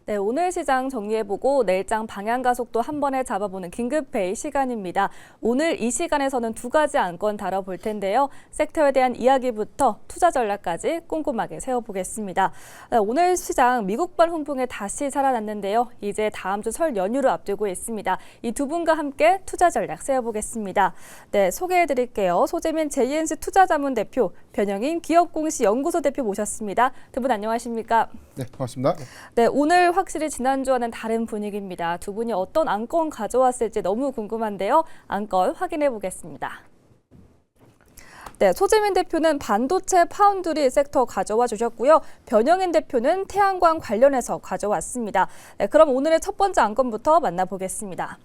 네, 오늘 시장 정리해보고 내일장 방향 가속도 한 번에 잡아보는 긴급회의 시간입니다. 오늘 이 시간에서는 두 가지 안건 다뤄볼 텐데요. 섹터에 대한 이야기부터 투자 전략까지 꼼꼼하게 세워보겠습니다. 네, 오늘 시장 미국발 훈풍에 다시 살아났는데요. 이제 다음 주 설 연휴를 앞두고 있습니다. 이 두 분과 함께 투자 전략 세워보겠습니다. 네, 소개해드릴게요. 소재민 JNC 투자자문 대표, 변영인 기업공시 연구소 대표 모셨습니다. 두 분 안녕하십니까? 네, 반갑습니다. 네, 오늘 확실히 지난주와는 다른 분위기입니다. 두 분이 어떤 안건 가져왔을지 너무 궁금한데요. 안건 확인해 보겠습니다. 네, 소재민 대표는 반도체 파운드리 섹터 가져와 주셨고요. 변영인 대표는 태양광 관련해서 가져왔습니다. 네, 그럼 오늘의 첫 번째 안건부터 만나보겠습니다.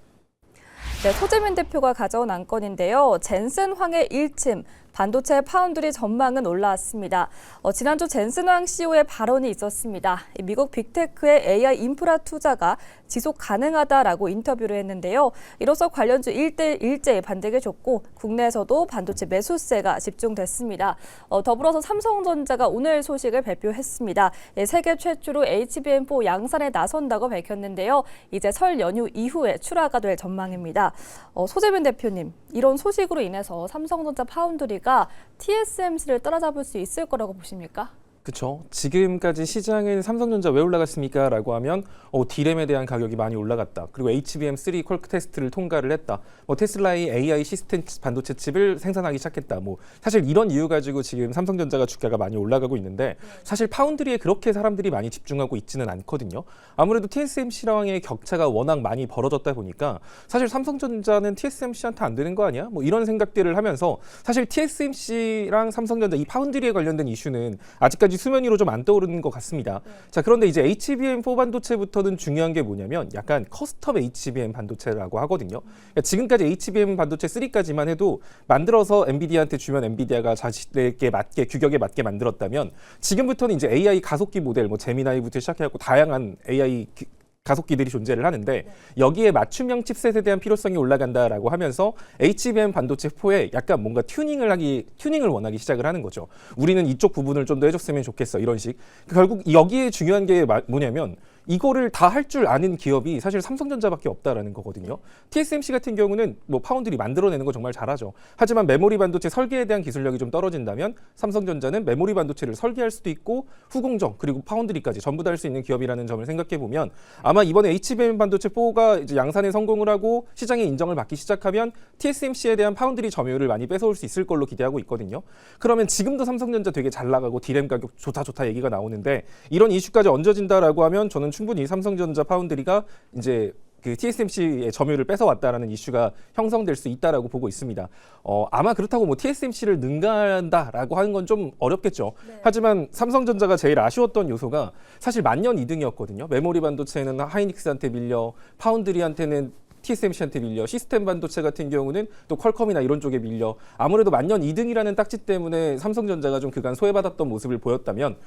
네, 소재민 대표가 가져온 안건인데요. 젠슨황의 일침, 반도체 파운드리 전망은 올라왔습니다. 지난주 젠슨황 CEO의 발언이 있었습니다. 미국 빅테크의 AI 인프라 투자가 지속 가능하다라고 인터뷰를 했는데요. 이로써 관련주 일제히 반등을 줬고 국내에서도 반도체 매수세가 집중됐습니다. 더불어서 삼성전자가 오늘 소식을 발표했습니다. 세계 최초로 HBM4 양산에 나선다고 밝혔는데요. 이제 설 연휴 이후에 출하가 될 전망입니다. 소재민 대표님, 이런 소식으로 인해서 삼성전자 파운드리가 TSMC를 따라잡을 수 있을 거라고 보십니까? 그렇죠. 지금까지 시장은 삼성전자 왜 올라갔습니까? 라고 하면 D램에 대한 가격이 많이 올라갔다. 그리고 HBM3 퀄크 테스트를 통과를 했다. 테슬라의 AI 시스템 반도체 칩을 생산하기 시작했다. 사실 이런 이유 가지고 지금 삼성전자가 주가가 많이 올라가고 있는데 사실 파운드리에 그렇게 사람들이 많이 집중하고 있지는 않거든요. 아무래도 TSMC랑의 격차가 워낙 많이 벌어졌다 보니까 사실 삼성전자는 TSMC한테 안 되는 거 아니야? 이런 생각들을 하면서 사실 TSMC랑 삼성전자 이 파운드리에 관련된 이슈는 아직까지 수면 위로 좀 안 떠오르는 것 같습니다. 자, 그런데 이제 HBM4 반도체부터는 중요한 게 뭐냐면 약간 커스텀 HBM 반도체라고 하거든요. 그러니까 지금까지 HBM 반도체 3까지만 해도 만들어서 엔비디아한테 주면 엔비디아가 자신에게 맞게 규격에 맞게 만들었다면 지금부터는 이제 AI 가속기 모델 제미나이부터 시작해갖고 다양한 AI 가속기들이 존재를 하는데 여기에 맞춤형 칩셋에 대한 필요성이 올라간다라고 하면서 HBM 반도체 4에 약간 뭔가 튜닝을 원하기 시작을 하는 거죠. 우리는 이쪽 부분을 좀 더 해줬으면 좋겠어, 이런 식. 결국 여기에 중요한 게 뭐냐면 이거를 다 할 줄 아는 기업이 사실 삼성전자밖에 없다라는 거거든요. TSMC 같은 경우는 파운드리 만들어내는 거 정말 잘하죠. 하지만 메모리 반도체 설계에 대한 기술력이 좀 떨어진다면 삼성전자는 메모리 반도체를 설계할 수도 있고 후공정 그리고 파운드리까지 전부 다 할 수 있는 기업이라는 점을 생각해 보면 아마 이번에 HBM 반도체 4가 이제 양산에 성공을 하고 시장의 인정을 받기 시작하면 TSMC에 대한 파운드리 점유율을 많이 뺏어올 수 있을 걸로 기대하고 있거든요. 그러면 지금도 삼성전자 되게 잘 나가고 D램 가격 좋다 얘기가 나오는데 이런 이슈까지 얹어진다라고 하면 저는 충분히 삼성전자 파운드리가 이제 그 TSMC의 점유율을 뺏어왔다라는 이슈가 형성될 수 있다라고 보고 있습니다. 아마 그렇다고 TSMC를 능가한다라고 하는 건 좀 어렵겠죠. 네. 하지만 삼성전자가 제일 아쉬웠던 요소가 사실 만년 2등이었거든요. 메모리 반도체는 하이닉스한테 밀려, 파운드리한테는 TSMC한테 밀려, 시스템 반도체 같은 경우는 또 퀄컴이나 이런 쪽에 밀려 아무래도 만년 2등이라는 딱지 때문에 삼성전자가 좀 그간 소외받았던 모습을 보였다면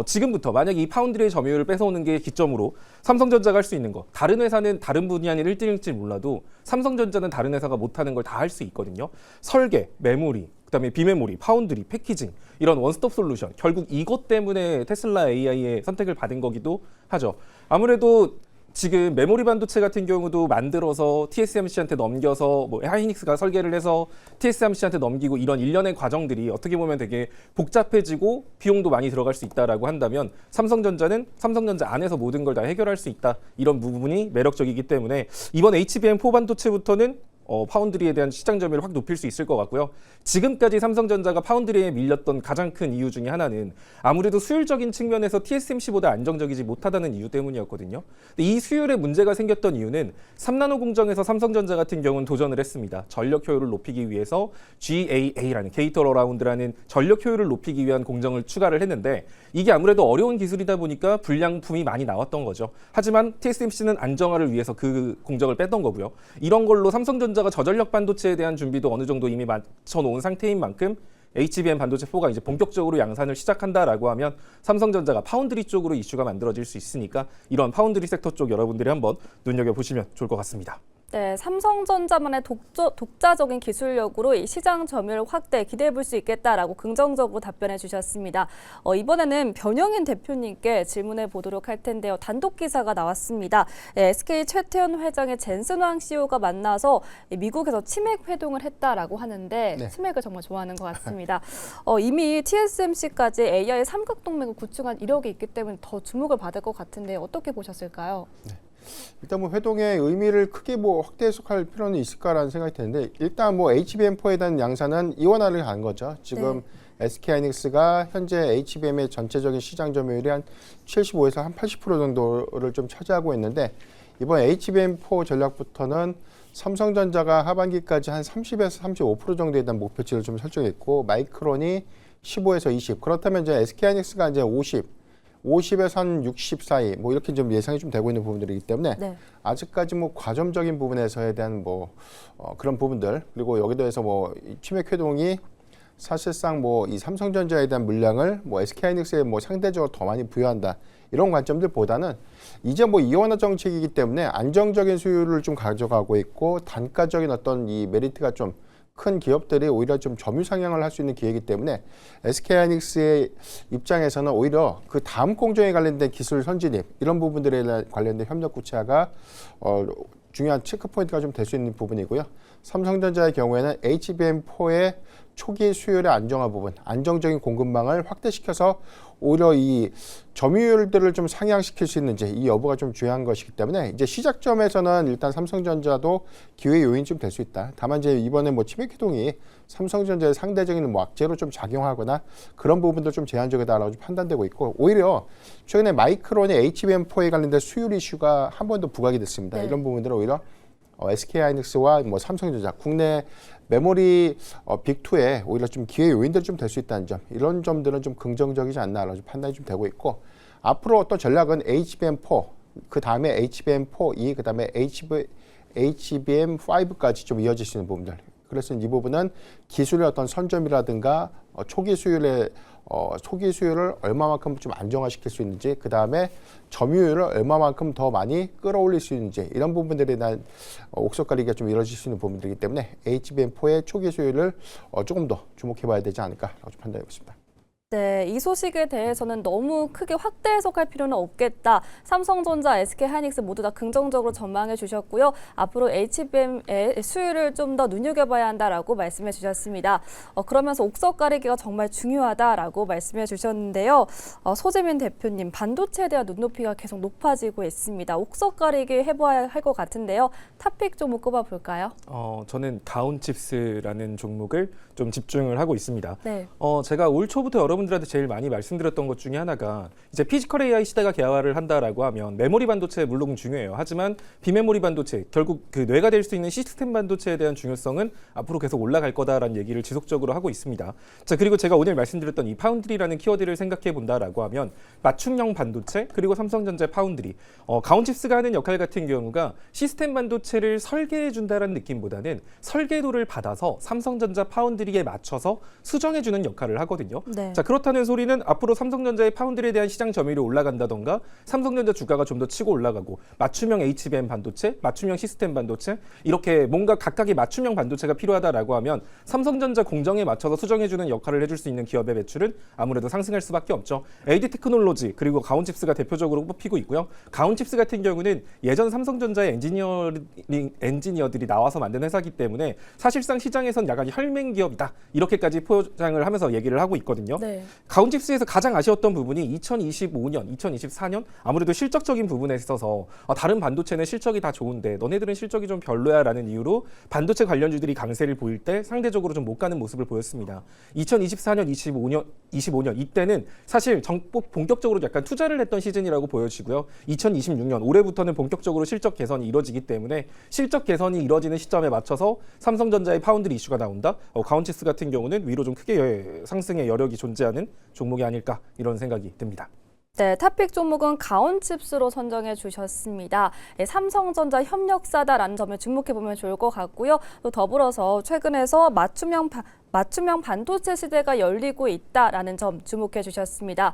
지금부터 만약에 이 파운드리의 점유율을 뺏어오는 게 기점으로 삼성전자가 할 수 있는 거, 다른 회사는 다른 분야는 1등일지 몰라도 삼성전자는 다른 회사가 못하는 걸 다 할 수 있거든요. 설계, 메모리, 그다음에 비메모리, 파운드리, 패키징 이런 원스톱 솔루션 결국 이것 때문에 테슬라 AI의 선택을 받은 거기도 하죠. 아무래도 지금 메모리 반도체 같은 경우도 만들어서 TSMC한테 넘겨서 하이닉스가 설계를 해서 TSMC한테 넘기고 이런 일련의 과정들이 어떻게 보면 되게 복잡해지고 비용도 많이 들어갈 수 있다라고 한다면 삼성전자는 삼성전자 안에서 모든 걸 다 해결할 수 있다. 이런 부분이 매력적이기 때문에 이번 HBM4 반도체부터는 파운드리에 대한 시장 점유율을 확 높일 수 있을 것 같고요. 지금까지 삼성전자가 파운드리에 밀렸던 가장 큰 이유 중에 하나는 아무래도 수율적인 측면에서 TSMC보다 안정적이지 못하다는 이유 때문이었거든요. 근데 이 수율에 문제가 생겼던 이유는 3나노 공정에서 삼성전자 같은 경우는 도전을 했습니다. 전력 효율을 높이기 위해서 GAA라는 게이트 어라운드라는 전력 효율을 높이기 위한 공정을 추가를 했는데 이게 아무래도 어려운 기술이다 보니까 불량품이 많이 나왔던 거죠. 하지만 TSMC는 안정화를 위해서 그 공정을 뺐던 거고요. 이런 걸로 삼성전자가 저전력 반도체에 대한 준비도 어느 정도 이미 맞춰놓은 상태인 만큼 HBM 반도체 4가 이제 본격적으로 양산을 시작한다라고 하면 삼성전자가 파운드리 쪽으로 이슈가 만들어질 수 있으니까 이런 파운드리 섹터 쪽 여러분들이 한번 눈여겨보시면 좋을 것 같습니다. 네, 삼성전자만의 독자적인 기술력으로 이 시장 점유율 확대 기대해 볼 수 있겠다라고 긍정적으로 답변해 주셨습니다. 이번에는 변영인 대표님께 질문해 보도록 할 텐데요. 단독 기사가 나왔습니다. SK 최태원 회장의 젠슨 황 CEO가 만나서 미국에서 치맥 회동을 했다라고 하는데 네. 치맥을 정말 좋아하는 것 같습니다. 이미 TSMC까지 AI 삼각 동맹을 구축한 이력이 있기 때문에 더 주목을 받을 것 같은데 어떻게 보셨을까요? 일단 뭐 회동의 의미를 크게 뭐 확대 해석할 필요는 있을까라는 생각이 드는데 일단 뭐 HBM4에 대한 양산은 이원화를 간 거죠. 지금 SK하이닉스가 현재 HBM의 전체적인 시장 점유율이 한 75에서 한 80% 정도를 좀 차지하고 있는데 이번 HBM4 전략부터는 삼성전자가 하반기까지 한 30에서 35% 정도에 대한 목표치를 좀 설정했고 마이크론이 15에서 20 그렇다면 이제 SK하이닉스가 이제 50에서 한 60 사이 뭐 이렇게 좀 예상이 좀 되고 있는 부분들이기 때문에 아직까지 뭐 과점적인 부분에서에 대한 뭐 그런 부분들 그리고 여기도 해서 뭐 치맥 회동이 사실상 뭐 이 삼성전자에 대한 물량을 뭐 SK하이닉스에 뭐 상대적으로 더 많이 부여한다 이런 관점들보다는 이제 뭐 이원화 정책이기 때문에 안정적인 수요를 좀 가져가고 있고 단가적인 어떤 이 메리트가 좀 큰 기업들이 오히려 좀 점유 상향을 할 수 있는 기회이기 때문에 SK하이닉스의 입장에서는 오히려 그 다음 공정에 관련된 기술 선진입 이런 부분들에 관련된 협력 구체화가 중요한 체크 포인트가 좀 될 수 있는 부분이고요. 삼성전자의 경우에는 HBM4의 초기 수요율의 안정화 부분, 안정적인 공급망을 확대시켜서 오히려 이 점유율들을 좀 상향시킬 수 있는지 이 여부가 좀 중요한 것이기 때문에 이제 시작점에서는 일단 삼성전자도 기회 요인이 좀 될 수 있다. 다만 이제 이번에 뭐 치맥 회동이 삼성전자의 상대적인 뭐 악재로 좀 작용하거나 그런 부분도 좀 제한적이다라고 좀 판단되고 있고 오히려 최근에 마이크론의 HBM4에 관련된 수율 이슈가 한 번 더 부각이 됐습니다. 이런 부분들은 오히려 SK하이닉스와 뭐 삼성전자 국내 메모리 빅2에 오히려 좀 기회 요인들이 좀 될 수 있다는 점 이런 점들은 좀 긍정적이지 않나라고 판단이 좀 되고 있고 앞으로 어떤 전략은 HBM4 그 다음에 HBM4E 그 다음에 HBM5까지 좀 이어질 수 있는 부분들 그래서 이 부분은 기술의 어떤 선점이라든가 초기 수율을 얼마만큼 좀 안정화시킬 수 있는지 그 다음에 점유율을 얼마만큼 더 많이 끌어올릴 수 있는지 이런 부분들에 대한 옥석가리기가 좀 이루어질 수 있는 부분들이기 때문에 HBM4의 초기 수율을 조금 더 주목해봐야 되지 않을까라고 좀 판단하고 있습니다. 네, 이 소식에 대해서는 너무 크게 확대 해석할 필요는 없겠다. 삼성전자, SK하이닉스 모두 다 긍정적으로 전망해 주셨고요. 앞으로 HBM의 수율을 좀 더 눈여겨봐야 한다라고 말씀해 주셨습니다. 그러면서 옥석 가리기가 정말 중요하다라고 말씀해 주셨는데요. 소재민 대표님, 반도체에 대한 눈높이가 계속 높아지고 있습니다. 옥석 가리기 해봐야 할 것 같은데요. 탑픽 종목 꼽아볼까요? 저는 가온칩스라는 종목을 좀 집중을 하고 있습니다. 네. 제가 올 초부터 여러분들한테 제일 많이 말씀드렸던 것 중에 하나가 이제 피지컬 AI 시대가 개화를 한다라고 하면 메모리 반도체 물론 중요해요. 하지만 비메모리 반도체 결국 그 뇌가 될 수 있는 시스템 반도체에 대한 중요성은 앞으로 계속 올라갈 거다라는 얘기를 지속적으로 하고 있습니다. 자, 그리고 제가 오늘 말씀드렸던 이 파운드리라는 키워드를 생각해 본다라고 하면 맞춤형 반도체 그리고 삼성전자 파운드리 가온칩스가 하는 역할 같은 경우가 시스템 반도체를 설계해 준다라는 느낌보다는 설계도를 받아서 삼성전자 파운드리에 맞춰서 수정해 주는 역할을 하거든요. 네. 자, 그렇다는 소리는 앞으로 삼성전자의 파운드리에 대한 시장 점유율이 올라간다던가 삼성전자 주가가 좀 더 치고 올라가고 맞춤형 HBM 반도체, 맞춤형 시스템 반도체 이렇게 뭔가 각각의 맞춤형 반도체가 필요하다라고 하면 삼성전자 공정에 맞춰서 수정해주는 역할을 해줄 수 있는 기업의 매출은 아무래도 상승할 수밖에 없죠. AD 테크놀로지 그리고 가온칩스가 대표적으로 뽑히고 있고요. 가온칩스 같은 경우는 예전 삼성전자의 엔지니어들이 나와서 만든 회사이기 때문에 사실상 시장에선 약간 혈맹 기업이다 이렇게까지 포장을 하면서 얘기를 하고 있거든요. 네. 가온칩스에서 가장 아쉬웠던 부분이 2025년, 2024년 아무래도 실적적인 부분에 있어서 다른 반도체는 실적이 다 좋은데 너네들은 실적이 좀 별로야라는 이유로 반도체 관련주들이 강세를 보일 때 상대적으로 좀 못 가는 모습을 보였습니다. 2024년, 25년 이때는 사실 본격적으로 약간 투자를 했던 시즌이라고 보여지고요. 2026년 올해부터는 본격적으로 실적 개선이 이루어지기 때문에 실적 개선이 이루어지는 시점에 맞춰서 삼성전자의 파운드리 이슈가 나온다. 가온칩스 같은 경우는 위로 좀 크게 상승의 여력이 존재하는 종목이 아닐까 이런 생각이 듭니다. 네, 탑픽 종목은 가온칩스로 선정해 주셨습니다. 삼성전자 협력사다라는 점에 주목해 보면 좋을 것 같고요. 또 더불어서 최근에서 맞춤형 반도체 시대가 열리고 있다라는 점 주목해 주셨습니다.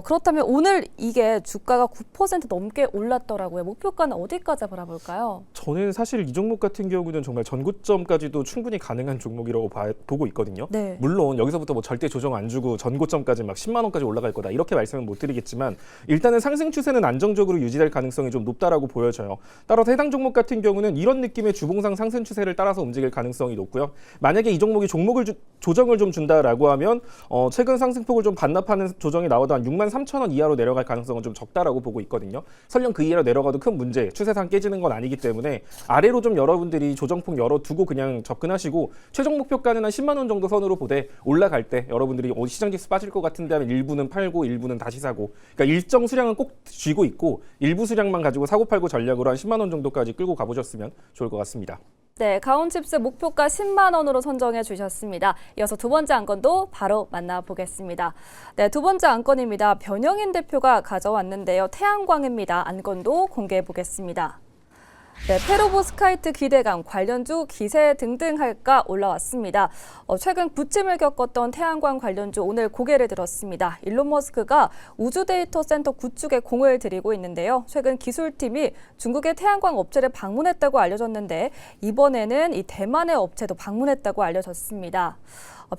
그렇다면 오늘 이게 주가가 9% 넘게 올랐더라고요. 목표가는 어디까지 바라볼까요? 저는 사실 이 종목 같은 경우는 정말 전고점까지도 충분히 가능한 종목이라고 보고 있거든요. 네. 물론 여기서부터 뭐 절대 조정 안 주고 전고점까지 막 10만 원까지 올라갈 거다 이렇게 말씀은 못 드리겠지만 일단은 상승 추세는 안정적으로 유지될 가능성이 좀 높다라고 보여져요. 따라서 해당 종목 같은 경우는 이런 느낌의 주봉상 상승 추세를 따라서 움직일 가능성이 높고요. 만약에 이 종목이 종목을 조정을 좀 준다라고 하면 최근 상승폭을 좀 반납하는 조정이 나와도 한 63,000원 이하로 내려갈 가능성은 좀 적다라고 보고 있거든요. 설령 그 이하로 내려가도 큰 문제, 추세상 깨지는 건 아니기 때문에 아래로 좀 여러분들이 조정폭 열어두고 그냥 접근하시고 최종 목표가는 한 10만 원 정도 선으로 보되 올라갈 때 여러분들이 시장 지수 빠질 것 같은데 하면 일부는 팔고 일부는 다시 사고 그러니까 일정 수량은 꼭 쥐고 있고 일부 수량만 가지고 사고 팔고 전략으로 한 10만 원 정도까지 끌고 가보셨으면 좋을 것 같습니다. 네, 가온칩스 목표가 10만 원으로 선정해 주셨습니다. 이어서 두 번째 안건도 바로 만나보겠습니다. 네, 두 번째 안건입니다. 변영인 대표가 가져왔는데요. 태양광입니다. 안건도 공개해 보겠습니다. 네, 페로보스카이트 기대감, 관련주 기세 등등 할까 올라왔습니다. 최근 부침을 겪었던 태양광 관련주 오늘 고개를 들었습니다. 일론 머스크가 우주 데이터 센터 구축에 공을 들이고 있는데요. 최근 기술팀이 중국의 태양광 업체를 방문했다고 알려졌는데 이번에는 이 대만의 업체도 방문했다고 알려졌습니다.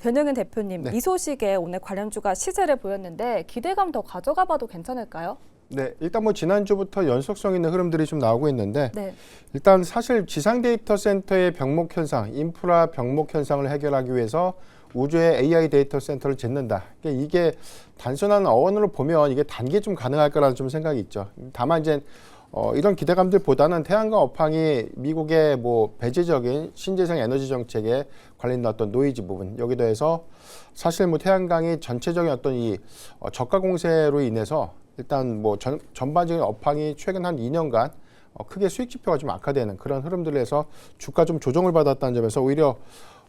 변영인 대표님, 네. 이 소식에 오늘 관련주가 시세를 보였는데 기대감 더 가져가 봐도 괜찮을까요? 네, 일단 뭐 지난주부터 연속성 있는 흐름들이 좀 나오고 있는데 네. 일단 사실 지상 데이터 센터의 병목 현상, 인프라 병목 현상을 해결하기 위해서 우주의 AI 데이터 센터를 짓는다. 그러니까 이게 단순한 어원으로 보면 이게 단기 좀 가능할 거라는 좀 생각이 있죠. 다만 이제 이런 기대감들보다는 태양광 업황이 미국의 뭐 배제적인 신재생 에너지 정책에 관련된 어떤 노이즈 부분 여기 더해서 사실 뭐 태양광이 전체적인 어떤 이 저가 공세로 인해서 일단 뭐 전반적인 업황이 최근 한 2년간 크게 수익 지표가 좀 악화되는 그런 흐름들에서 주가 좀 조정을 받았다는 점에서 오히려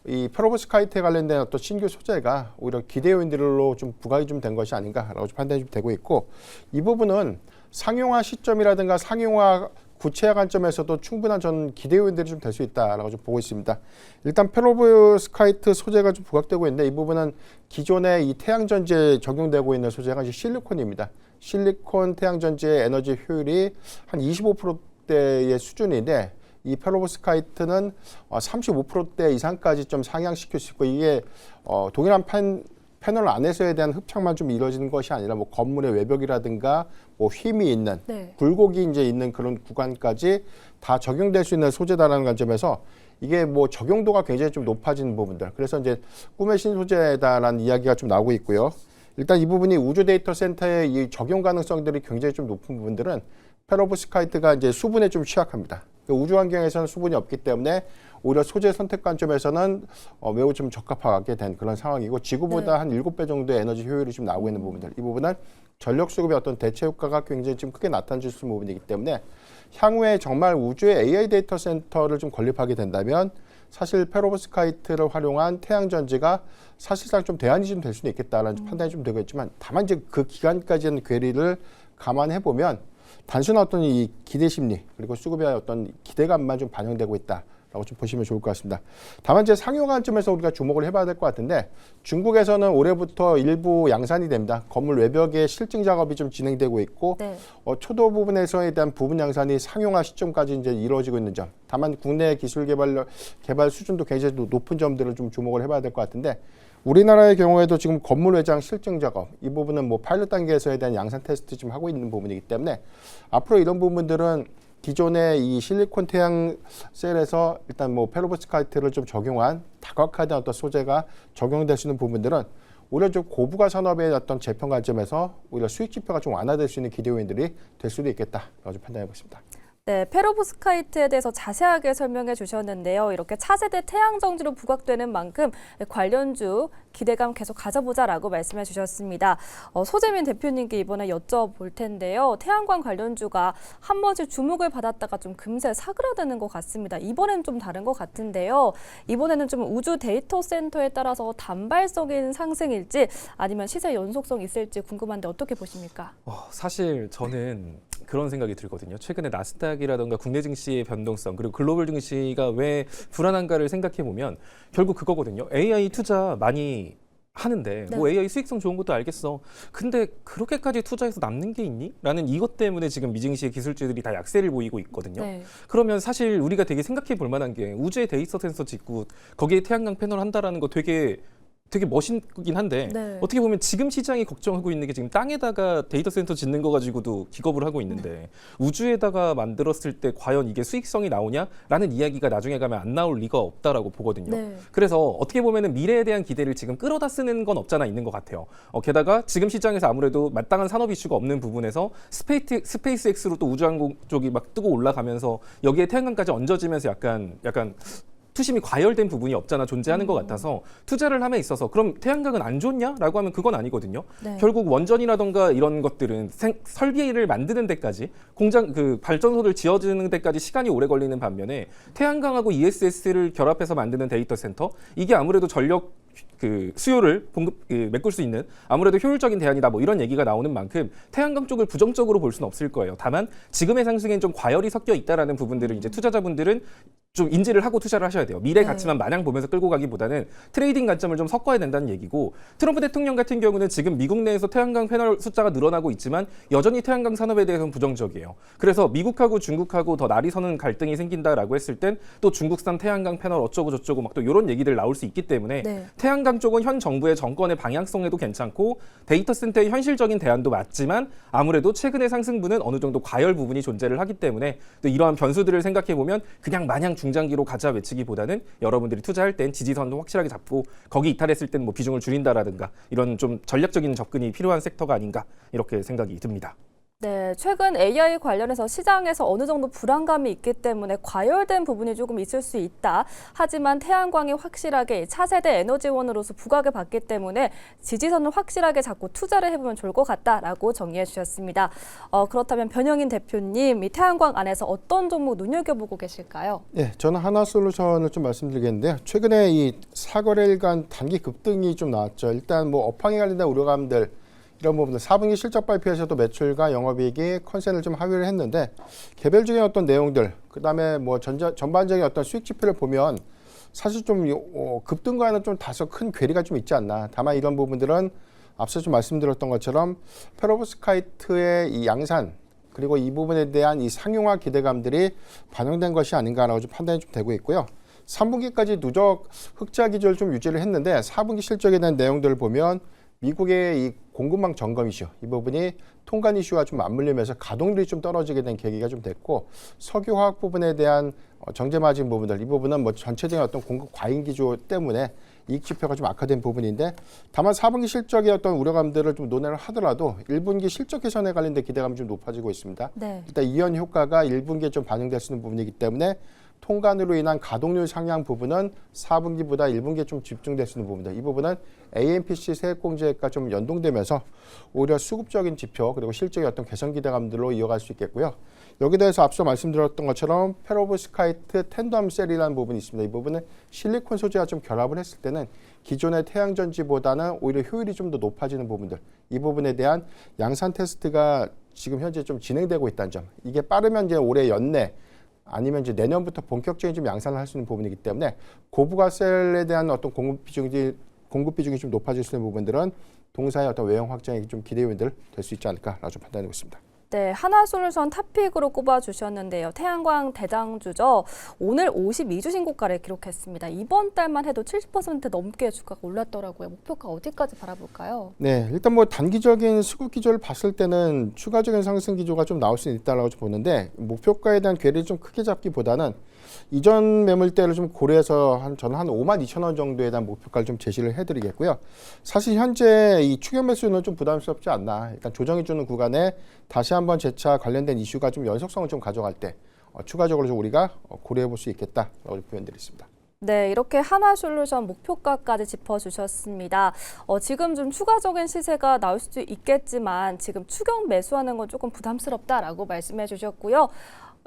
이 페로보스카이트에 관련된 어떤 신규 소재가 오히려 기대 요인들로 좀 부각이 좀 된 것이 아닌가라고 판단이 좀 되고 있고 이 부분은 상용화 시점이라든가 상용화 구체화 관점에서도 충분한 전 기대 요인들이 좀 될 수 있다라고 좀 보고 있습니다. 일단 페로보스카이트 소재가 좀 부각되고 있는데 이 부분은 기존에 이 태양전지에 적용되고 있는 소재가 이제 실리콘입니다. 실리콘 태양전지의 에너지 효율이 한 25%대의 수준인데 이 페로보스카이트는 35%대 이상까지 좀 상향시킬 수 있고 이게 동일한 패널 안에서에 대한 흡착만 좀 이루어지는 것이 아니라 뭐 건물의 외벽이라든가 뭐 휨이 있는 네. 굴곡이 이제 있는 그런 구간까지 다 적용될 수 있는 소재다라는 관점에서 이게 뭐 적용도가 굉장히 좀 높아진 부분들 그래서 이제 꿈의 신소재다라는 이야기가 좀 나오고 있고요. 일단 이 부분이 우주 데이터 센터의 이 적용 가능성들이 굉장히 좀 높은 부분들은 페로보스카이트가 이제 수분에 좀 취약합니다. 우주 환경에서는 수분이 없기 때문에 오히려 소재 선택 관점에서는 매우 좀 적합하게 된 그런 상황이고 지구보다 네. 한 7배 정도의 에너지 효율이 좀 나오고 있는 부분들 이 부분은 전력 수급의 어떤 대체 효과가 굉장히 좀 크게 나타날 수 있는 부분이기 때문에 향후에 정말 우주의 AI 데이터 센터를 좀 건립하게 된다면 사실 페로보스카이트를 활용한 태양전지가 사실상 좀 대안이 좀 될 수는 있겠다라는 판단이 좀 되고 있지만 다만 이제 그 기간까지는 괴리를 감안해 보면 단순한 어떤 이 기대 심리 그리고 수급의 어떤 기대감만 좀 반영되고 있다라고 좀 보시면 좋을 것 같습니다. 다만 이제 상용 관점에서 우리가 주목을 해봐야 될 것 같은데 중국에서는 올해부터 일부 양산이 됩니다. 건물 외벽에 실증 작업이 좀 진행되고 있고 네. 초도 부분에서에 대한 부분 양산이 상용화 시점까지 이제 이루어지고 있는 점. 다만 국내 기술 개발 수준도 굉장히 높은 점들을 좀 주목을 해봐야 될 것 같은데. 우리나라의 경우에도 지금 건물 외장 실증 작업 이 부분은 뭐 파일럿 단계에서에 대한 양산 테스트 좀 하고 있는 부분이기 때문에 앞으로 이런 부분들은 기존의 이 실리콘 태양 셀에서 일단 뭐 페로보스카이트를 좀 적용한 다각화된 어떤 소재가 적용될 수 있는 부분들은 오히려 좀 고부가 산업의 어떤 재평 관점에서 오히려 수익 지표가 좀 완화될 수 있는 기대 요인들이 될 수도 있겠다라고 좀 판단해 보겠습니다. 네, 페로보스카이트에 대해서 자세하게 설명해 주셨는데요. 이렇게 차세대 태양정지로 부각되는 만큼 관련주 기대감 계속 가져보자라고 말씀해 주셨습니다. 소재민 대표님께 이번에 여쭤볼 텐데요. 태양광 관련주가 한 번씩 주목을 받았다가 좀 금세 사그라드는 것 같습니다. 이번엔 좀 다른 것 같은데요. 이번에는 좀 우주 데이터 센터에 따라서 단발적인 상승일지 아니면 시세 연속성 있을지 궁금한데 어떻게 보십니까? 사실 저는 그런 생각이 들거든요. 최근에 나스닥이라던가 국내 증시의 변동성 그리고 글로벌 증시가 왜 불안한가를 생각해 보면 결국 그거거든요. AI 투자 많이 하는데 뭐 AI 수익성 좋은 것도 알겠어. 근데 그렇게까지 투자해서 남는 게 있니? 라는 이것 때문에 지금 미증시의 기술주들이 다 약세를 보이고 있거든요. 네. 그러면 사실 우리가 되게 생각해 볼 만한 게 우주에 데이터 센서 짓고 거기에 태양광 패널 한다라는 거 되게 멋있긴 한데 네. 어떻게 보면 지금 시장이 걱정하고 있는 게 지금 땅에다가 데이터 센터 짓는 거 가지고도 기겁을 하고 있는데 우주에다가 만들었을 때 과연 이게 수익성이 나오냐라는 이야기가 나중에 가면 안 나올 리가 없다라고 보거든요. 네. 그래서 어떻게 보면은 미래에 대한 기대를 지금 끌어다 쓰는 건 없잖아 있는 것 같아요. 게다가 지금 시장에서 아무래도 마땅한 산업 이슈가 없는 부분에서 스페이스X로 또 우주항공 쪽이 막 뜨고 올라가면서 여기에 태양광까지 얹어지면서 약간 투심이 과열된 부분이 없잖아 존재하는 것 같아서 투자를 함에 있어서 그럼 태양광은 안 좋냐라고 하면 그건 아니거든요. 네. 결국 원전이라던가 이런 것들은 설비를 만드는 데까지 공장 그 발전소를 지어주는 데까지 시간이 오래 걸리는 반면에 태양광하고 ESS를 결합해서 만드는 데이터 센터 이게 아무래도 전력 그 수요를 메꿀 수 있는 아무래도 효율적인 대안이다 뭐 이런 얘기가 나오는 만큼 태양광 쪽을 부정적으로 볼 수는 없을 거예요. 다만 지금의 상승엔 좀 과열이 섞여 있다라는 부분들을 이제 투자자분들은 좀 인지를 하고 투자를 하셔야 돼요. 미래 가치만 마냥 보면서 끌고 가기보다는 트레이딩 관점을 좀 섞어야 된다는 얘기고 트럼프 대통령 같은 경우는 지금 미국 내에서 태양광 패널 숫자가 늘어나고 있지만 여전히 태양광 산업에 대해서는 부정적이에요. 그래서 미국하고 중국하고 더 날이 서는 갈등이 생긴다라고 했을 땐 또 중국산 태양광 패널 어쩌고 저쩌고 막 또 이런 얘기들 나올 수 있기 때문에 네. 태양광 쪽은 현 정부의 정권의 방향성에도 괜찮고 데이터 센터의 현실적인 대안도 맞지만 아무래도 최근의 상승분은 어느 정도 과열 부분이 존재를 하기 때문에 또 이러한 변수들을 생각해 보면 그냥 마냥 중장기로 가자 외치기보다는 여러분들이 투자할 땐 지지선도 확실하게 잡고 거기 이탈했을 땐 뭐 비중을 줄인다라든가 이런 좀 전략적인 접근이 필요한 섹터가 아닌가 이렇게 생각이 듭니다. 네, 최근 AI 관련해서 시장에서 어느 정도 불안감이 있기 때문에 과열된 부분이 조금 있을 수 있다. 하지만 태양광이 확실하게 차세대 에너지원으로서 부각을 받기 때문에 지지선을 확실하게 잡고 투자를 해보면 좋을 것 같다라고 정리해 주셨습니다. 그렇다면 변영인 대표님, 이 태양광 안에서 어떤 종목 눈여겨보고 계실까요? 예, 저는 하나솔루션을 좀 말씀드리겠는데요. 최근에 이 사거래일간 단기 급등이 좀 나왔죠. 일단 뭐 업황에 관련된 우려감들 이런 부분들 4분기 실적 발표에서도 매출과 영업이익이 컨센을 좀 하회를 했는데 개별적인 어떤 내용들 그다음에 뭐 전반적인 어떤 수익 지표를 보면 사실 좀 급등과는 좀 다소 큰 괴리가 좀 있지 않나. 다만 이런 부분들은 앞서 좀 말씀드렸던 것처럼 페로브스카이트의 이 양산 그리고 이 부분에 대한 이 상용화 기대감들이 반영된 것이 아닌가라고 좀 판단이 좀 되고 있고요. 3분기까지 누적 흑자 기조를 좀 유지를 했는데 4분기 실적에 대한 내용들을 보면 미국의 이 공급망 점검 이슈 이 부분이 통관 이슈와 좀 맞물리면서 가동률이 좀 떨어지게 된 계기가 좀 됐고 석유화학 부분에 대한 정제 마진 부분들 이 부분은 뭐 전체적인 어떤 공급 과잉 기조 때문에 이익 지표가 좀 악화된 부분인데 다만 4분기 실적의 어떤 우려감들을 좀 논의를 하더라도 1분기 실적 개선에 관련된 기대감이 좀 높아지고 있습니다. 네. 일단 이연 효과가 1분기에 좀 반영될 수 있는 부분이기 때문에 통관으로 인한 가동률 상향 부분은 4분기보다 1분기에 좀 집중될 수 있는 부분들. 이 부분은 AMPC 세액공제액과 좀 연동되면서 오히려 수급적인 지표 그리고 실적의 어떤 개선 기대감들로 이어갈 수 있겠고요. 여기에 대해서 앞서 말씀드렸던 것처럼 페로브스카이트 텐덤 셀이라는 부분이 있습니다. 이 부분은 실리콘 소재와 좀 결합을 했을 때는 기존의 태양전지보다는 오히려 효율이 좀 더 높아지는 부분들. 이 부분에 대한 양산 테스트가 지금 현재 좀 진행되고 있다는 점. 이게 빠르면 이제 올해 연내 아니면 이제 내년부터 본격적인 좀 양산을 할 수 있는 부분이기 때문에 고부가 셀에 대한 어떤 공급 비중이 좀 높아질 수 있는 부분들은 동사의 어떤 외형 확장에 좀 기대 요인들 될 수 있지 않을까라고 좀 판단하고 있습니다. 네, 하나솔루션 탑픽으로 꼽아주셨는데요. 태양광 대장주죠. 오늘 52주 신고가를 기록했습니다. 이번 달만 해도 70% 넘게 주가가 올랐더라고요. 목표가 어디까지 바라볼까요? 네, 일단 뭐 단기적인 수급 기조를 봤을 때는 추가적인 상승 기조가 좀 나올 수 있다라고 좀 보는데 목표가에 대한 괴리를 좀 크게 잡기보다는 이전 매물대를 좀 고려해서 저는 한 52,000원 정도에 대한 목표가를 좀 제시를 해드리겠고요. 사실 현재 이 추격 매수는 좀 부담스럽지 않나. 일단 조정해주는 구간에 다시 한번 재차 관련된 이슈가 좀 연속성을 좀 가져갈 때 추가적으로 좀 우리가 고려해 볼 수 있겠다라고 표현드리겠습니다. 네, 이렇게 하나솔루션 목표가까지 짚어주셨습니다. 지금 좀 추가적인 시세가 나올 수도 있겠지만 지금 추격 매수하는 건 조금 부담스럽다라고 말씀해 주셨고요.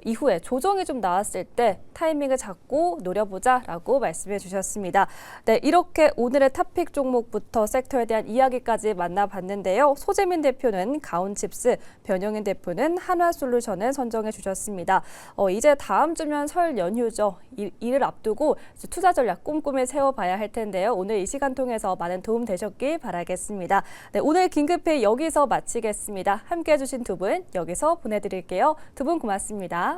이후에 조정이 좀 나왔을 때 타이밍을 잡고 노려보자라고 말씀해 주셨습니다. 네, 이렇게 오늘의 탑픽 종목부터 섹터에 대한 이야기까지 만나봤는데요. 소재민 대표는 가온칩스, 변영인 대표는 한화솔루션을 선정해 주셨습니다. 이제 다음 주면 설 연휴죠. 이를 앞두고 투자 전략 꼼꼼히 세워봐야 할 텐데요. 오늘 이 시간 통해서 많은 도움 되셨길 바라겠습니다. 네, 오늘 긴급회의 여기서 마치겠습니다. 함께해 주신 두 분 여기서 보내드릴게요. 두 분 고맙습니다.